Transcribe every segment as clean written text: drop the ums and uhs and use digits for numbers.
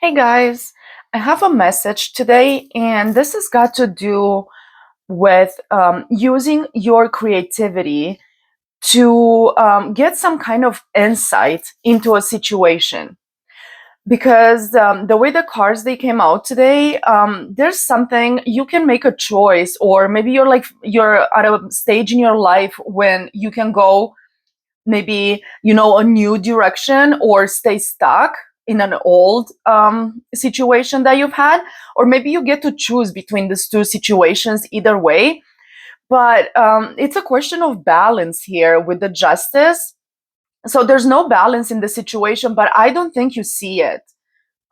Hey guys, I have a message today, and this has got to do with using your creativity to get some kind of insight into a situation. Because the way the cards they came out today, there's something you can make a choice, or maybe you're at a stage in your life when you can go maybe a new direction or stay stuck in an old situation that you've had, or maybe you get to choose between these two situations either way. But it's a question of balance here with the justice. So there's no balance in the situation, but I don't think you see it.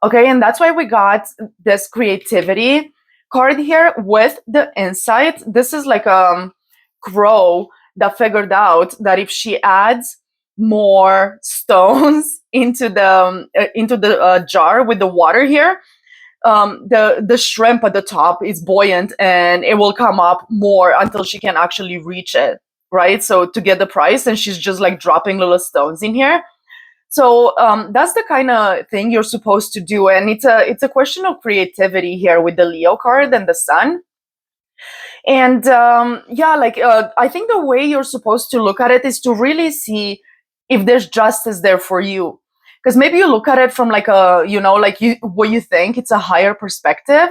Okay, and that's why we got this creativity card here with the insight. This is like a crow that figured out that if she adds more stones into the jar with the water here, the shrimp at the top is buoyant and it will come up more until she can actually reach it, right? So to get the price, and she's just like dropping little stones in here. So that's the kind of thing you're supposed to do, and it's a question of creativity here with the Leo card and the Sun. And yeah, I think the way you're supposed to look at it is to really see if there's justice there for you, because maybe you look at it from like a like you what you think it's a higher perspective,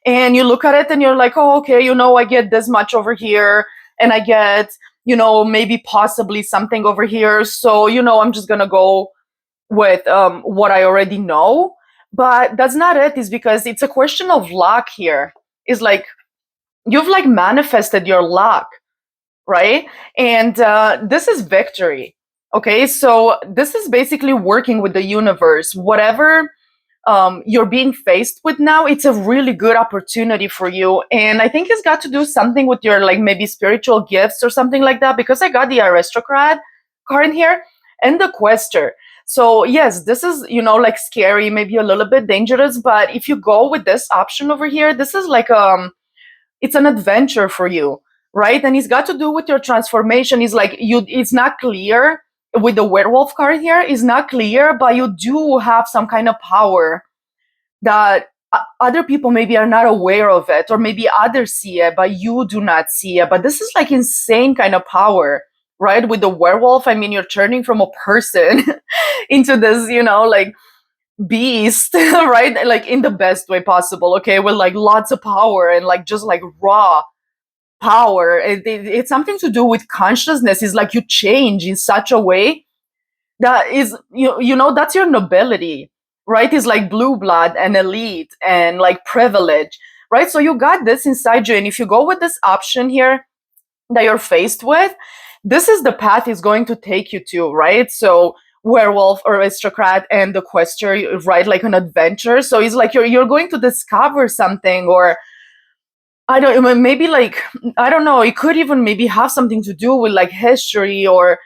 and you look at it and you're like, oh, okay, I get this much over here, and I get maybe possibly something over here, so I'm just gonna go with what I already know. But that's not it. Is because it's a question of luck here. Is like you've like manifested your luck, right? And this is victory. Okay, so this is basically working with the universe. Whatever you're being faced with now, it's a really good opportunity for you. And I think it's got to do something with your like maybe spiritual gifts or something like that, because I got the aristocrat card in here and the quester. So yes, this is like scary, maybe a little bit dangerous, but if you go with this option over here, this is like it's an adventure for you, right? And it's got to do with your transformation. It's like it's not clear with the werewolf card here, is not clear, but you do have some kind of power that other people maybe are not aware of it, or maybe others see it but you do not see it. But this is like insane kind of power, right? With the werewolf, I mean, you're turning from a person into this like beast, right? Like in the best way possible, okay, with like lots of power and like just like raw power. It's something to do with consciousness. It's like you change in such a way that is that's your nobility, right? It's like blue blood and elite and like privilege, right? So you got this inside you, and if you go with this option here that you're faced with, this is the path is going to take you to, right? So werewolf, aristocrat, and the quester, right? Like an adventure. So it's like you're going to discover something, or I don't maybe like I don't know, it could even maybe have something to do with like history, or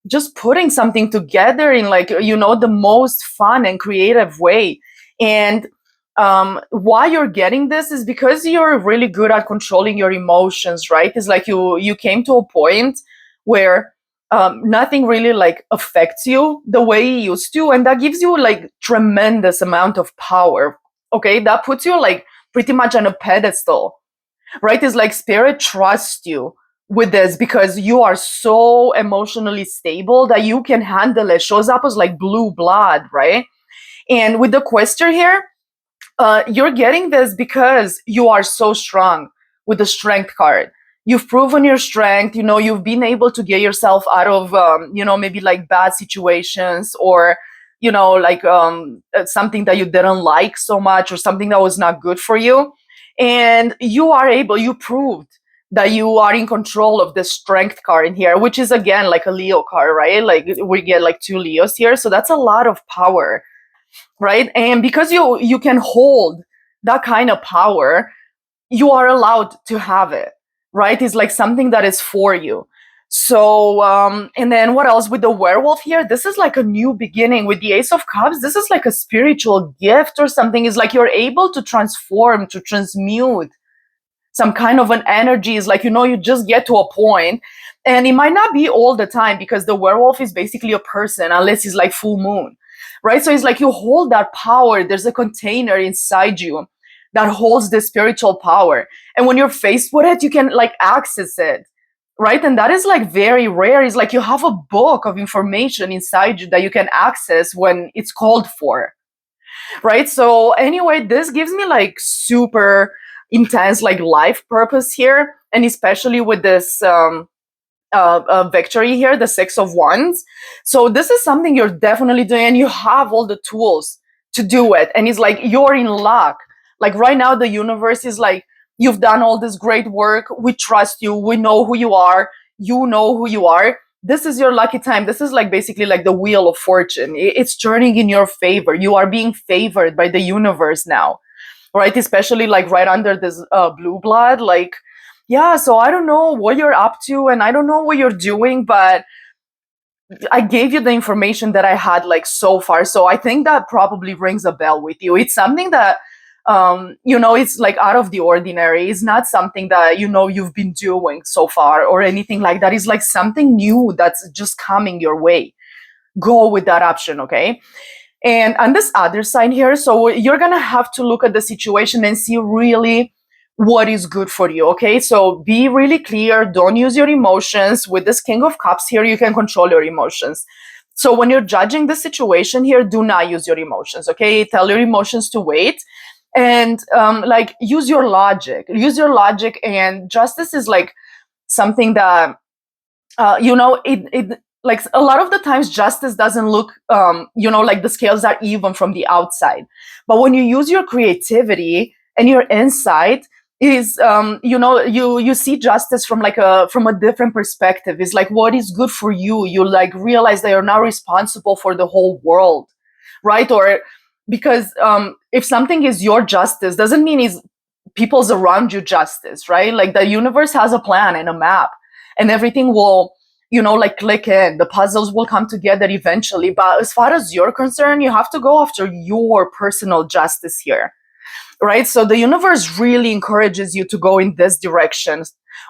just putting something together in like the most fun and creative way. And why you're getting this is because you're really good at controlling your emotions, right? It's like you came to a point where nothing really like affects you the way it used to, and that gives you like tremendous amount of power. Okay, that puts you like pretty much on a pedestal, right? It's like spirit trusts you with this because you are so emotionally stable that you can handle it. Shows up as like blue blood, right? And with the quester here, you're getting this because you are so strong with the strength card. You've proven your strength. You've been able to get yourself out of maybe like bad situations, or like something that you didn't like so much, or something that was not good for you. And you proved that you are in control of the strength card in here, which is again like a Leo card, right? Like we get like two Leos here, so that's a lot of power, right? And because you can hold that kind of power, you are allowed to have it, right? It's like something that is for you. So and then what else with the werewolf here? This is like a new beginning. With the Ace of Cups, this is like a spiritual gift or something. It's like you're able to transform, to transmute some kind of an energy. Is like you just get to a point, and it might not be all the time, because the werewolf is basically a person unless it's like full moon. right? So it's like you hold that power. There's a container inside you that holds the spiritual power. And when you're faced with it, you can like access it, right? And that is like very rare. It's like you have a book of information inside you that you can access when it's called for, right? So anyway, this gives me like super intense like life purpose here, and especially with this victory here, the Six of Wands. So this is something you're definitely doing, and you have all the tools to do it. And it's like you're in luck. Like right now, the universe is like, you've done all this great work. We trust you. We know who you are. You know who you are. This is your lucky time. This is like basically like the wheel of fortune. It's turning in your favor. You are being favored by the universe now, right? Especially like right under this blue blood. Like, yeah, so I don't know what you're up to and I don't know what you're doing, but I gave you the information that I had like so far. So I think that probably rings a bell with you. It's something that it's like out of the ordinary. It's not something that you've been doing so far or anything like that. It's like something new that's just coming your way. Go with that option, okay? And on this other side here, so you're gonna have to look at the situation and see really what is good for you, okay? So be really clear. Don't use your emotions. With this King of Cups here, you can control your emotions. So when you're judging the situation here, do not use your emotions, okay? Tell your emotions to wait, and like use your logic. Use your logic, and justice is like something that it like a lot of the times justice doesn't look like the scales are even from the outside, but when you use your creativity and your insight, is you see justice from like a different perspective. It's like what is good for you. You like realize that you're not responsible for the whole world, right? Or because if something is your justice doesn't mean it's people's around you justice, right? Like the universe has a plan and a map, and everything will like click in. The puzzles will come together eventually, but as far as you're concerned, you have to go after your personal justice here, right? So the universe really encourages you to go in this direction.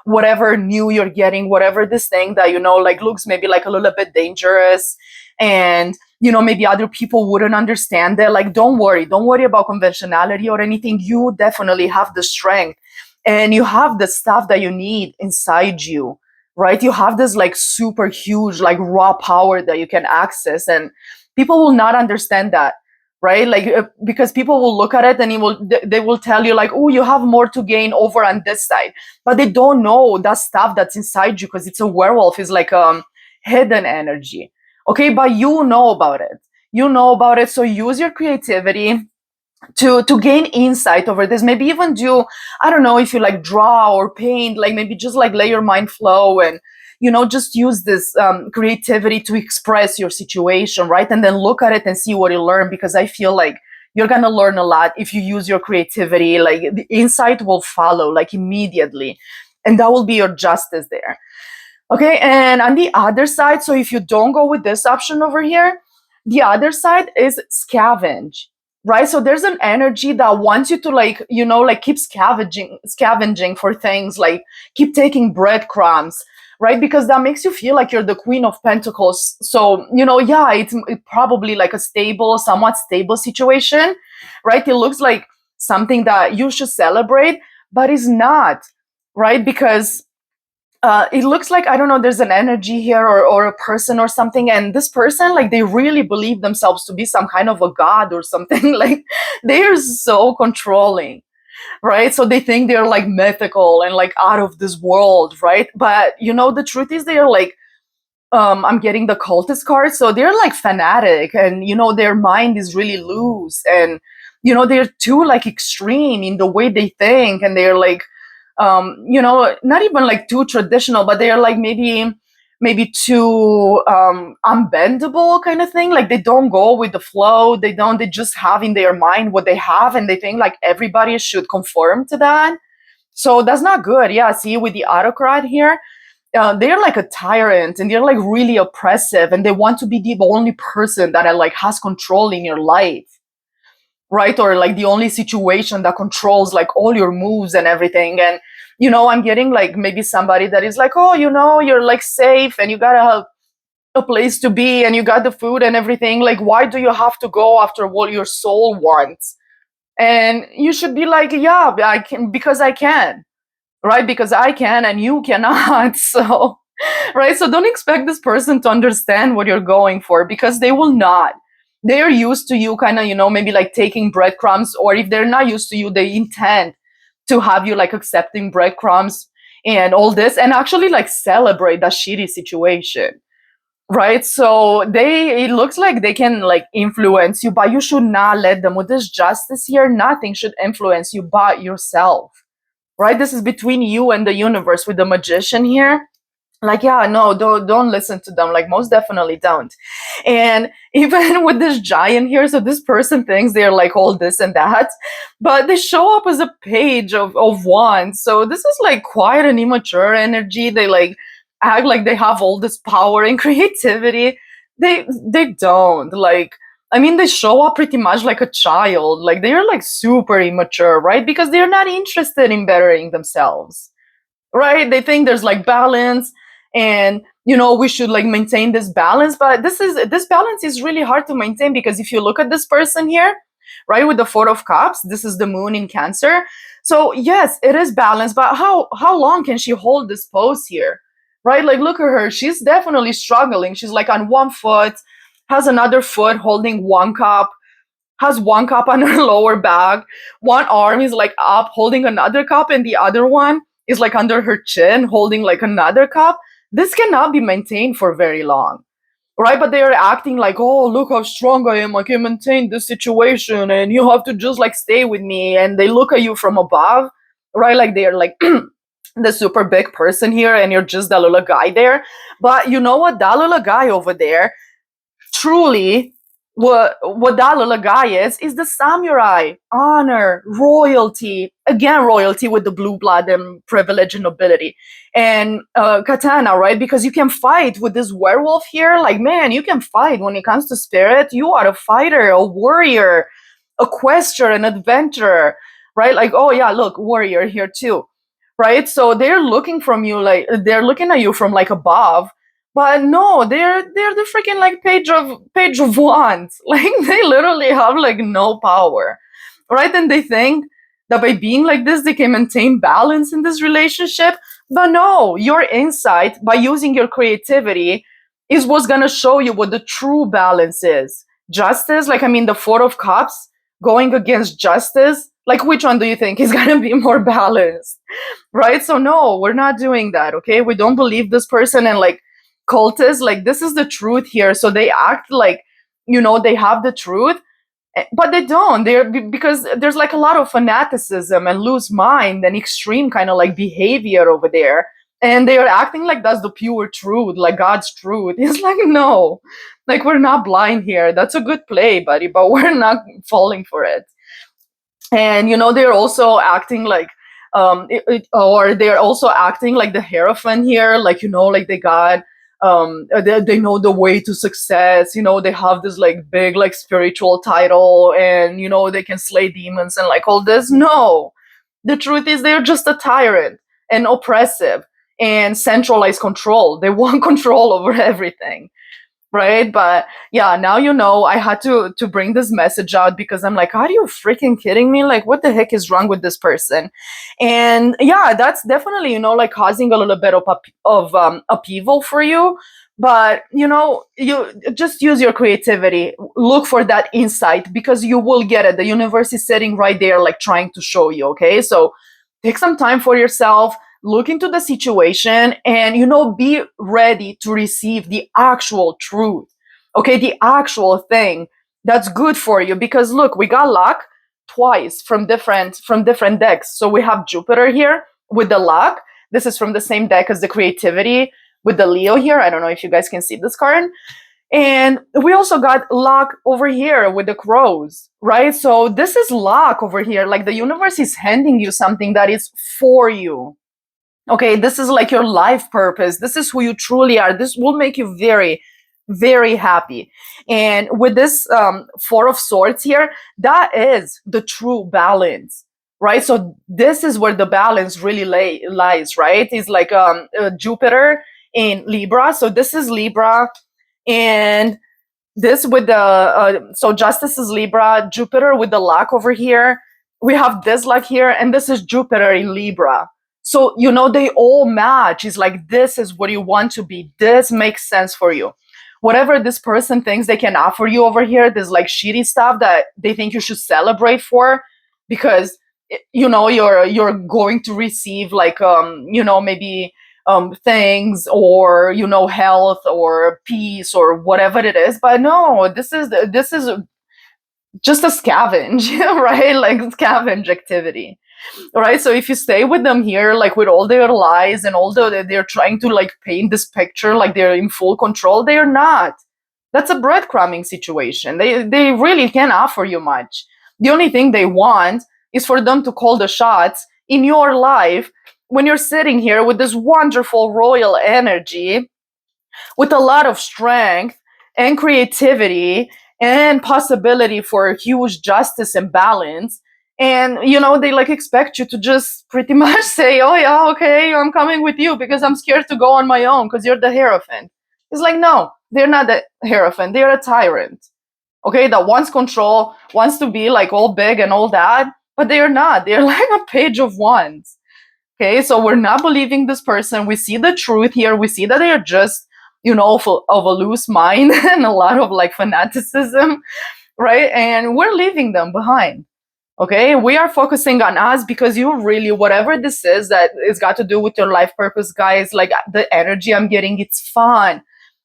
Whatever new you're getting, whatever this thing that like looks maybe like a little bit dangerous, and maybe other people wouldn't understand it, like don't worry about conventionality or anything. You definitely have the strength, and you have the stuff that you need inside you, right? You have this like super huge like raw power that you can access, and people will not understand that, right? Like because people will look at it and they will tell you like, oh, you have more to gain over on this side, but they don't know that stuff that's inside you, because it's a werewolf. Is like hidden energy, okay? But you know about it. So use your creativity to gain insight over this. Maybe even do, I don't know, if you like draw or paint, like maybe just like let your mind flow, and just use this creativity to express your situation, right? And then look at it and see what you learn, because I feel like you're gonna learn a lot if you use your creativity. Like the insight will follow like immediately, and that will be your justice there, okay? And on the other side, so if you don't go with this option over here, the other side is scavenge, right? So there's an energy that wants you to like like keep scavenging for things, like keep taking breadcrumbs, right? Because that makes you feel like you're the Queen of Pentacles. So yeah, it's probably like a somewhat stable situation, right? It looks like something that you should celebrate, but it's not, right? Because it looks like, I don't know, there's an energy here, or a person or something, and this person, like they really believe themselves to be some kind of a god or something. Like they are so controlling, right? So they think they're like mythical and like out of this world, right? But the truth is they're like, I'm getting the cultist card, so they're like fanatic, and their mind is really loose, and they're too like extreme in the way they think, and they're like not even like too traditional, but they're like maybe too unbendable kind of thing. Like they don't go with the flow. They just have in their mind what they have, and they think like everybody should conform to that. So that's not good. Yeah, see, with the autocrat here, they're like a tyrant, and they're like really oppressive, and they want to be the only person that like has control in your life, right? Or like the only situation that controls like all your moves and everything. And I'm getting like maybe somebody that is like, oh, you're like safe, and you gotta a place to be and you got the food and everything. Like, why do you have to go after what your soul wants? And you should be like, yeah, I can, because I can, right? Because I can and you cannot. So, right? So don't expect this person to understand what you're going for, because they will not. They are used to you kind of, maybe like taking breadcrumbs, or if they're not used to you, they intend to have you like accepting breadcrumbs and all this, and actually like celebrate that shitty situation. Right? So it looks like they can like influence you, but you should not let them. With this justice here, nothing should influence you but yourself. Right? This is between you and the universe with the magician here. Like, yeah, no, don't listen to them. Like, most definitely don't. And even with this giant here, so this person thinks they're like all this and that, but they show up as a page of wands. So this is like quite an immature energy. They like act like they have all this power and creativity. They don't. Like, I mean, they show up pretty much like a child. Like, they're like super immature, right? Because they're not interested in bettering themselves, right? They think there's like balance, and we should like maintain this balance. But this balance is really hard to maintain, because if you look at this person here, right, with the Four of Cups, this is the moon in Cancer. So yes, it is balanced, but how long can she hold this pose here, right? Like, look at her, she's definitely struggling. She's like on one foot, has another foot holding one cup, has one cup on her lower back. One arm is like up holding another cup, and the other one is like under her chin holding like another cup. This cannot be maintained for very long, right? But they are acting like, oh, look how strong I am. I can maintain this situation, and you have to just like stay with me. And they look at you from above, right? Like they are like the super big person here, and you're just that little guy there. But you know what? That little guy over there, truly, what that little guy is the samurai. Honor, royalty, again, royalty with the blue blood and privilege and nobility, and katana, right? Because you can fight with this werewolf here. Like, man, you can fight. When it comes to spirit, you are a fighter, a warrior, a quester, an adventurer, right? Like, oh yeah, look, warrior here too, right? So they're looking from you, like they're looking at you from like above. But no, they're the freaking like page of wands. Like, they literally have like no power, right? And they think that by being like this, they can maintain balance in this relationship. But no, your insight by using your creativity is what's gonna show you what the true balance is. Justice, like, I mean, the Four of Cups going against justice. Like, which one do you think is gonna be more balanced, right? So no, we're not doing that. Okay, we don't believe this person, and like cultists, like, this is the truth here. So they act like they have the truth, but they don't. Because there's like a lot of fanaticism and loose mind and extreme kind of like behavior over there, and they are acting like that's the pure truth, like God's truth. It's like, no, like, we're not blind here. That's a good play, buddy, but we're not falling for it. And they're also acting like or they're also acting like the hierophant here, like, like they got they know the way to success. They have this like big like spiritual title, and they can slay demons and like all this. No, the truth is they're just a tyrant and oppressive and centralized control. They want control over everything, right? But yeah, now I had to bring this message out, because I'm like, are you freaking kidding me? Like, what the heck is wrong with this person? And yeah, that's definitely like causing a little bit of upheaval for you. But you just use your creativity, look for that insight, because you will get it. The universe is sitting right there, like trying to show you. Okay, so take some time for yourself, look into the situation, and be ready to receive the actual truth. Okay, the actual thing that's good for you. Because look, we got luck twice from different decks. So we have Jupiter here with the luck. This is from the same deck as the creativity with the Leo here. I don't know if you guys can see this card. And we also got luck over here with the crows, right? So this is luck over here. Like, the universe is handing you something that is for you. Okay, this is like your life purpose. This is who you truly are. This will make you very, very happy. And with this Four of Swords here, that is the true balance, right? So this is where the balance really lies, right? It's like Jupiter in Libra. So this is Libra, And this with the so justice is Libra, Jupiter with the luck over here. We have this luck here, and this is Jupiter in Libra. So they all match. It's like, this is what you want to be. This makes sense for you. Whatever this person thinks they can offer you over here, this like shitty stuff that they think you should celebrate for, because you're going to receive like maybe things, or health or peace or whatever it is. But no, this is just a scavenge, right? Like scavenge activity, right? So if you stay with them here, like with all their lies and all they're trying to like paint this picture like they're in full control, they are not. That's a breadcrumbing situation. They really can't offer you much. The only thing they want is for them to call the shots in your life when you're sitting here with this wonderful royal energy, with a lot of strength and creativity and possibility for huge justice and balance. And they like expect you to just pretty much say, oh yeah, okay, I'm coming with you because I'm scared to go on my own because you're the Hierophant. It's like, no, they're not the Hierophant, they're a tyrant, okay, that wants control, wants to be like all big and all that, but they're not. They're like a page of wands. Okay, so we're not believing this person. We see the truth here. We see that they are just, full of a loose mind and a lot of like fanaticism, right? And we're leaving them behind. Okay, we are focusing on us because you really, whatever this is that is got to do with your life purpose, guys, like the energy I'm getting, it's fun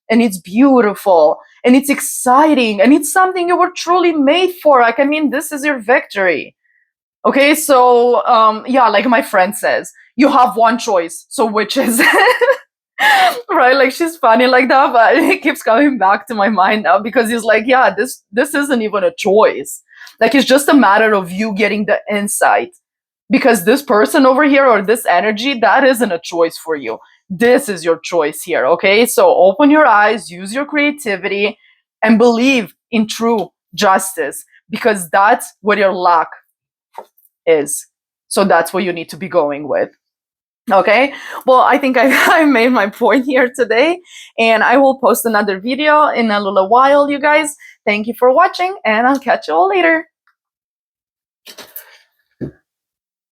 and it's beautiful and it's exciting and it's something you were truly made for. Like, I mean, this is your victory. Okay, so yeah, like my friend says, you have one choice. So which is it? Right? Like, she's funny like that, but it keeps coming back to my mind now because he's like, yeah, this isn't even a choice. Like, it's just a matter of you getting the insight. Because this person over here or this energy, that isn't a choice for you. This is your choice here, okay? So open your eyes, use your creativity, and believe in true justice, because that's what your luck is. So that's what you need to be going with. Okay, well, I think I made my point here today, and I will post another video in a little while, you guys. Thank you for watching, and I'll catch you all later.